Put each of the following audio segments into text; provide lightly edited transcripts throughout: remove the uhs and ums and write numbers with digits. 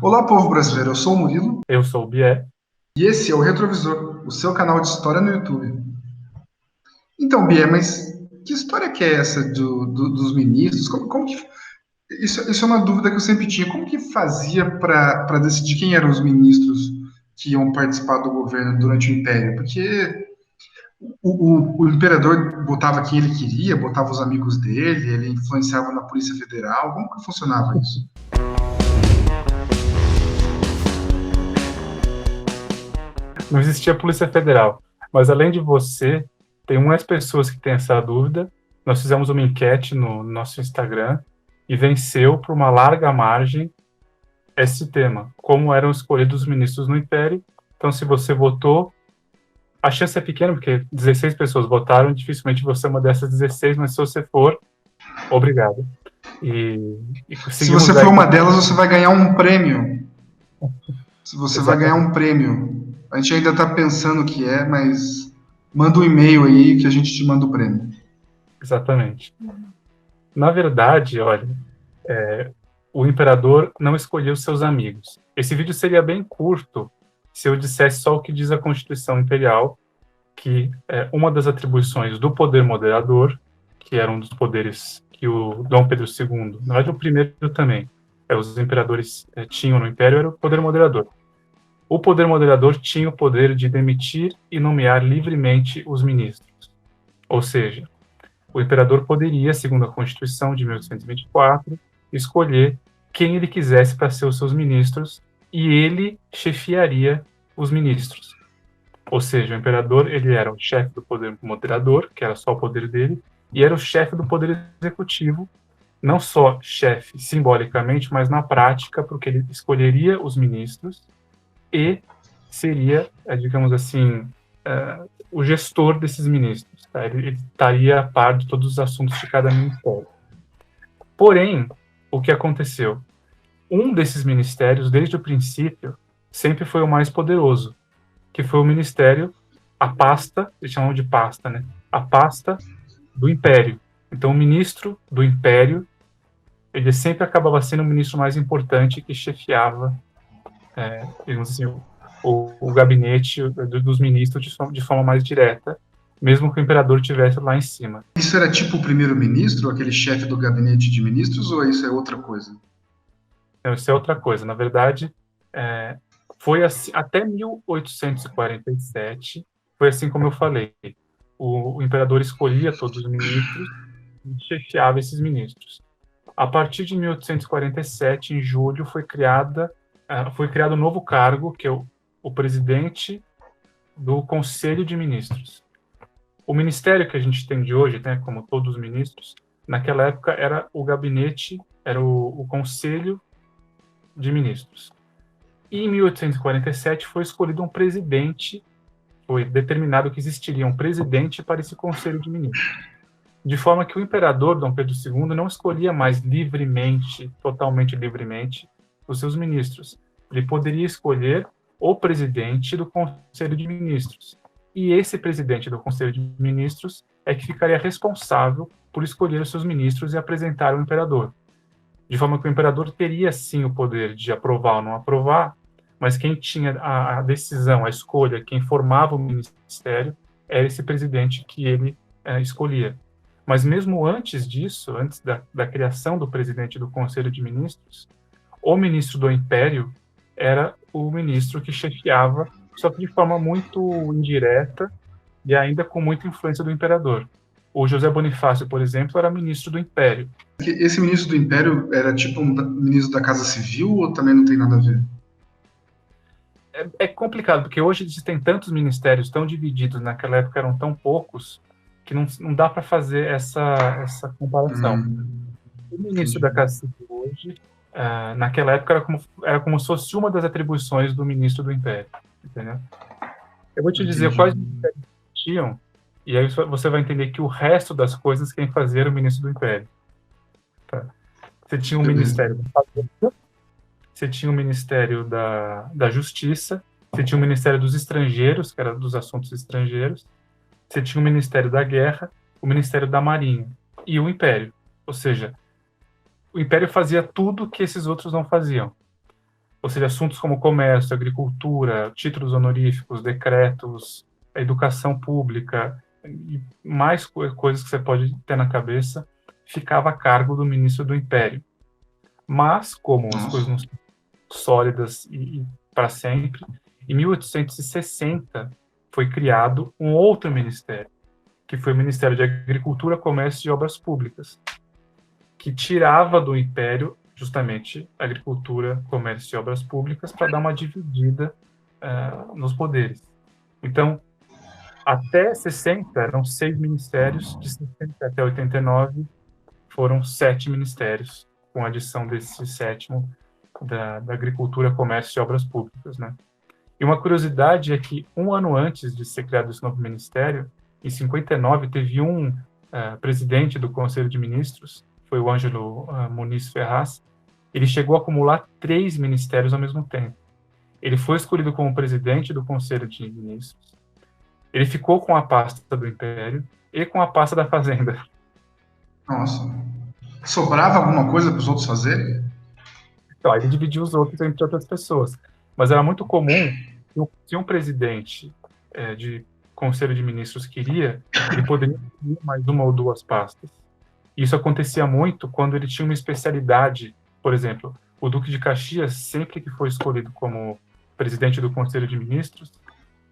Olá, povo brasileiro. Eu sou o Murilo Eu sou o Bié. e esse é o Retrovisor, o seu canal de história no YouTube. Então, Bié, mas que história que é essa dos ministros? Como que isso é uma dúvida que eu sempre tinha. Como que fazia para decidir quem eram os ministros que iam participar do governo durante o Império? Porque o imperador botava quem ele queria, botava os amigos dele, ele influenciava na Polícia Federal. Como que funcionava isso? Não existia Polícia Federal, mas além de você, tem umas pessoas que têm essa dúvida. Nós fizemos uma enquete no nosso Instagram e venceu por uma larga margem esse tema: como eram escolhidos os ministros no Império. Então, se você votou, a chance é pequena, porque 16 pessoas votaram, dificilmente você é uma dessas 16, mas se você for, obrigado. E, e Se conseguimos você for daí. uma delas, você vai ganhar um prêmio. Se você vai ganhar Exatamente. um prêmio. A gente ainda está pensando o que é, mas manda um e-mail aí que a gente te manda o prêmio. Exatamente. Na verdade, olha, o imperador não escolheu seus amigos. Esse vídeo seria bem curto se eu dissesse só o que diz a Constituição Imperial, que é uma das atribuições do poder moderador, que era um dos poderes que o Dom Pedro II, na verdade o primeiro também, os imperadores tinham no Império, era o poder moderador. O poder moderador tinha o poder de demitir e nomear livremente os ministros. Ou seja, o imperador poderia, segundo a Constituição de 1824, escolher quem ele quisesse para ser os seus ministros e ele chefiaria os ministros. Ou seja, o imperador ele era o chefe do poder moderador, que era só o poder dele, e era o chefe do poder executivo, não só chefe simbolicamente, mas na prática, porque ele escolheria os ministros e seria, digamos assim, o gestor desses ministros. Tá? Ele estaria a par de todos os assuntos de cada ministério. Porém, o que aconteceu? Um desses ministérios, desde o princípio, sempre foi o mais poderoso, que foi o ministério, a pasta, eles chamam de pasta, né? A pasta do império. Então, o ministro do império, ele sempre acabava sendo o ministro mais importante que chefiava, digamos assim, o gabinete dos ministros de forma mais direta, mesmo que o imperador estivesse lá em cima. Isso era tipo o primeiro-ministro, aquele chefe do gabinete de ministros, ou isso é outra coisa? Então, isso é outra coisa. Na verdade, é, foi assim, até 1847, foi assim como eu falei. O imperador escolhia todos os ministros e chefiava esses ministros. A partir de 1847, em julho, foi criado um novo cargo, que é o presidente do Conselho de Ministros. O ministério que a gente tem de hoje, né, como todos os ministros, naquela época era o gabinete, era o Conselho de Ministros. E em 1847 foi escolhido um presidente, foi determinado que existiria um presidente para esse Conselho de Ministros. De forma que o imperador Dom Pedro II não escolhia mais livremente, totalmente livremente, os seus ministros. Ele poderia escolher o presidente do Conselho de Ministros. E esse presidente do Conselho de Ministros é que ficaria responsável por escolher os seus ministros e apresentar ao imperador. De forma que o imperador teria sim o poder de aprovar ou não aprovar, mas quem tinha a decisão, a escolha, quem formava o ministério, era esse presidente que ele escolhia. Mas mesmo antes disso, antes da criação do presidente do Conselho de Ministros, o ministro do Império era o ministro que chefiava, só que de forma muito indireta e ainda com muita influência do imperador. O José Bonifácio, por exemplo, era ministro do Império. Esse ministro do Império era tipo um ministro da Casa Civil ou também não tem nada a ver? É complicado, porque hoje existem tantos ministérios tão divididos, naquela época eram tão poucos, que não dá para fazer essa comparação. O ministro da Entendi. Casa Civil hoje, naquela época, era como se fosse uma das atribuições do ministro do Império, entendeu? Eu vou te dizer Entendi. quais ministérios tinham, e aí você vai entender que o resto das coisas quem fazia era o ministro do Império. Tá? Você tinha o Beleza. Ministério da Fazenda, você tinha o Ministério da Justiça, você tinha o Ministério dos Estrangeiros, que era dos assuntos estrangeiros, você tinha o Ministério da Guerra, o Ministério da Marinha e o Império. Ou seja, o Império fazia tudo que esses outros não faziam. Ou seja, assuntos como comércio, agricultura, títulos honoríficos, decretos, educação pública e mais coisas que você pode ter na cabeça, ficava a cargo do ministro do Império. Mas, como as coisas Nossa. não são sólidas e para sempre, em 1860 foi criado um outro ministério, que foi o Ministério de Agricultura, Comércio e Obras Públicas, que tirava do Império justamente agricultura, comércio e obras públicas para dar uma dividida nos poderes. Então, até 60 eram 6 ministérios, de 60 até 89 foram 7 ministérios, com a adição desse sétimo da agricultura, comércio e obras públicas, né? E uma curiosidade é que um ano antes de ser criado esse novo ministério, em 59, teve um presidente do Conselho de Ministros, foi o Ângelo Muniz Ferraz. Ele chegou a acumular 3 ministérios ao mesmo tempo. Ele foi escolhido como presidente do Conselho de Ministros. Ele ficou com a pasta do Império e com a pasta da Fazenda. Nossa. Sobrava alguma coisa para os outros fazerem? Então, aí ele dividiu os outros entre outras pessoas. Mas era muito comum que se um presidente de Conselho de Ministros queria, ele poderia ter mais uma ou duas pastas. Isso acontecia muito quando ele tinha uma especialidade. Por exemplo, o Duque de Caxias, sempre que foi escolhido como presidente do Conselho de Ministros,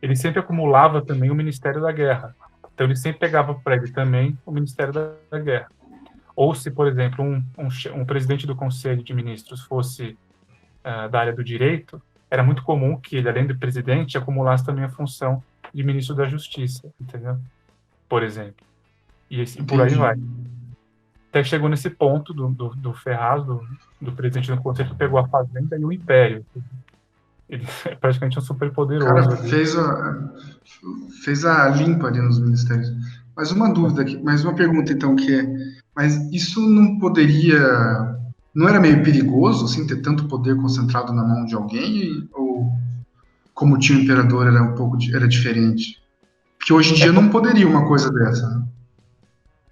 ele sempre acumulava também o Ministério da Guerra. Então, ele sempre pegava para ele também o Ministério da Guerra. Ou se, por exemplo, um presidente do Conselho de Ministros fosse da área do direito, era muito comum que ele, além de presidente, acumulasse também a função de ministro da Justiça, entendeu? Por exemplo. E assim, por aí vai. Até que chegou nesse ponto do Ferraz, do presidente do Conselho, que pegou a Fazenda e o Império. Ele é praticamente um super poderoso. O cara fez a limpa ali nos ministérios. Mas uma dúvida aqui, mais uma pergunta então, que é, mas isso não poderia, não era meio perigoso, assim, ter tanto poder concentrado na mão de alguém? Ou como tinha o imperador era diferente? Porque hoje em dia não poderia uma coisa dessa,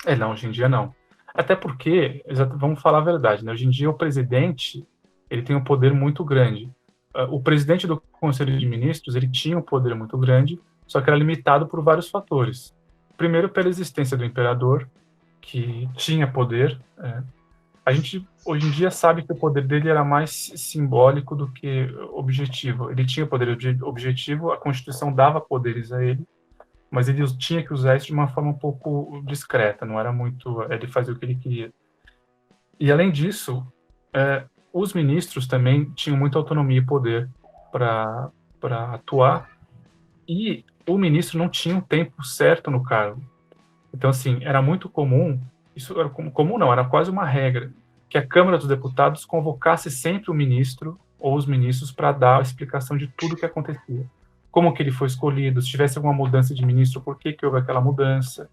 né? Não, hoje em dia não. Até porque, vamos falar a verdade, né? Hoje em dia o presidente, ele tem um poder muito grande. O presidente do Conselho de Ministros, ele tinha um poder muito grande, só que era limitado por vários fatores. Primeiro, pela existência do imperador, que tinha poder. A gente, hoje em dia, sabe que o poder dele era mais simbólico do que objetivo. Ele tinha poder objetivo, a Constituição dava poderes a ele, mas ele tinha que usar isso de uma forma um pouco discreta, não era muito ele fazer o que ele queria. E, além disso, os ministros também tinham muita autonomia e poder para atuar, e o ministro não tinha um tempo certo no cargo. Então, assim, era muito comum, isso era comum não, era quase uma regra, que a Câmara dos Deputados convocasse sempre o ministro ou os ministros para dar a explicação de tudo o que acontecia. Como que ele foi escolhido, se tivesse alguma mudança de ministro, por que houve aquela mudança.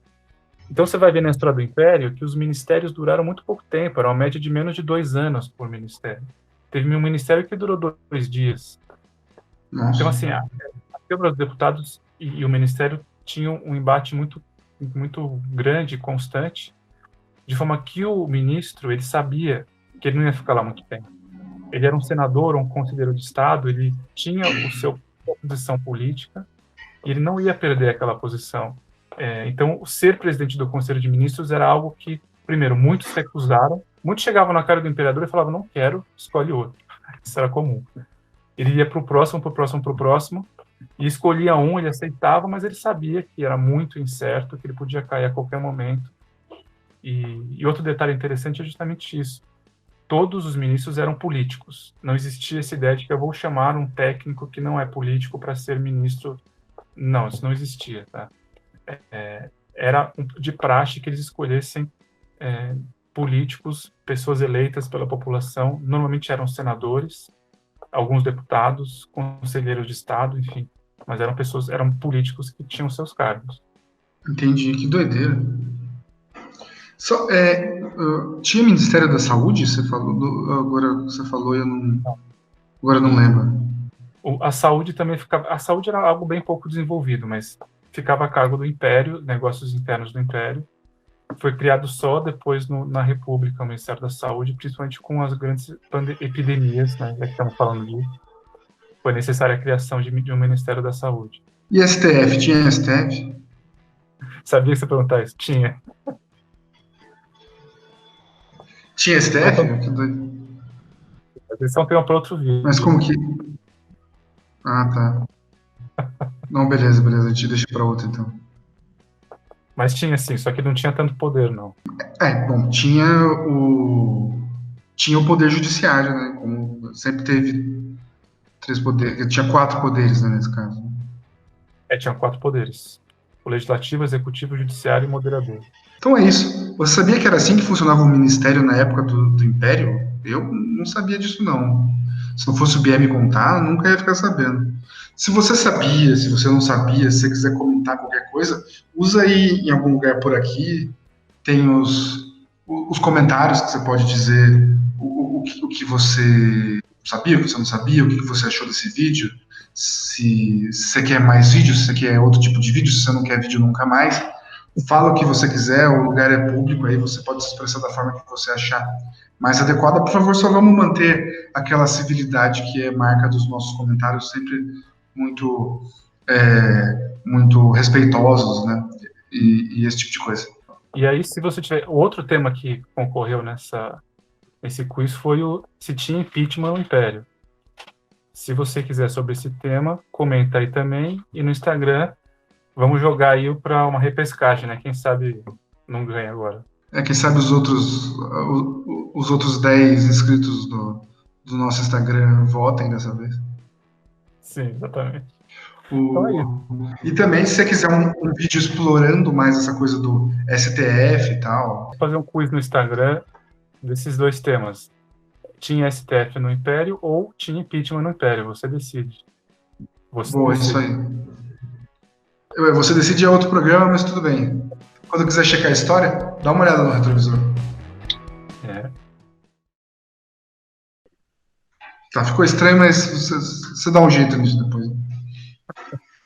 Então, você vai ver na história do Império que os ministérios duraram muito pouco tempo, era uma média de menos de 2 anos por ministério. Teve um ministério que durou 2 dias. Nossa. Então, assim, a Câmara dos Deputados e o ministério tinham um embate muito, muito grande e constante, de forma que o ministro, ele sabia que ele não ia ficar lá muito tempo. Ele era um senador, um conselheiro de Estado, ele tinha sua posição política, e ele não ia perder aquela posição. Então, ser presidente do Conselho de Ministros era algo que, primeiro, muitos recusaram, muitos chegavam na cara do imperador e falavam, não quero, escolhe outro. Isso era comum. Ele ia para o próximo, e escolhia um, ele aceitava, mas ele sabia que era muito incerto, que ele podia cair a qualquer momento. E outro detalhe interessante é justamente isso. Todos os ministros eram políticos. Não existia essa ideia de que eu vou chamar um técnico que não é político para ser ministro. Não, isso não existia, tá? Era de praxe que eles escolhessem políticos, pessoas eleitas pela população, normalmente eram senadores, alguns deputados, conselheiros de Estado, enfim, mas eram políticos que tinham seus cargos. Entendi, que doideira. Tinha Ministério da Saúde, você falou, agora você falou, agora não lembro. A saúde também ficava, a saúde era algo bem pouco desenvolvido, mas ficava a cargo do Império, negócios internos do Império, foi criado só depois na República, o Ministério da Saúde, principalmente com as grandes epidemias, né, já que estamos falando disso, foi necessária a criação de um Ministério da Saúde. E STF? Tinha STF? Sabia que você perguntar isso? Tinha. Tinha STF? Que doido. Esse é um tema para outro vídeo. Mas como que... Ah, tá. Não, beleza, a gente deixa para outro, então. Mas tinha sim, só que não tinha tanto poder, não. Bom, tinha o poder judiciário, né? Como sempre teve 3 poderes, tinha 4 poderes, né, nesse caso. Tinha 4 poderes: o legislativo, executivo, judiciário e moderador. Então é isso. Você sabia que era assim que funcionava o ministério na época do Império? Eu não sabia disso, não. Se não fosse o BM me contar, eu nunca ia ficar sabendo. Se você sabia, se você não sabia, se você quiser comentar qualquer coisa, usa aí em algum lugar por aqui. Tem os comentários que você pode dizer o que você sabia, o que você não sabia, o que você achou desse vídeo. Se você quer mais vídeos, se você quer outro tipo de vídeo, se você não quer vídeo nunca mais. Fala o que você quiser, o lugar é público, aí você pode se expressar da forma que você achar mais adequada. Por favor, só vamos manter aquela civilidade que é marca dos nossos comentários, sempre muito, muito respeitosos, né? E esse tipo de coisa. E aí, se você tiver... O outro tema que concorreu nesse quiz foi se tinha impeachment no Império. Se você quiser sobre esse tema, comenta aí também. E no Instagram, vamos jogar aí para uma repescagem, né? Quem sabe não ganha agora. Quem sabe os outros 10 inscritos do nosso Instagram votem dessa vez. Sim, exatamente. Então é isso. E também, se você quiser um vídeo explorando mais essa coisa do STF e tal... Vou fazer um quiz no Instagram desses 2 temas. Tinha STF no Império ou tinha impeachment no Império? Você decide. Boa, isso aí. Você decide é outro programa, mas tudo bem. Quando quiser checar a história, dá uma olhada no retrovisor. Tá, ficou estranho, mas você dá um jeito nisso depois.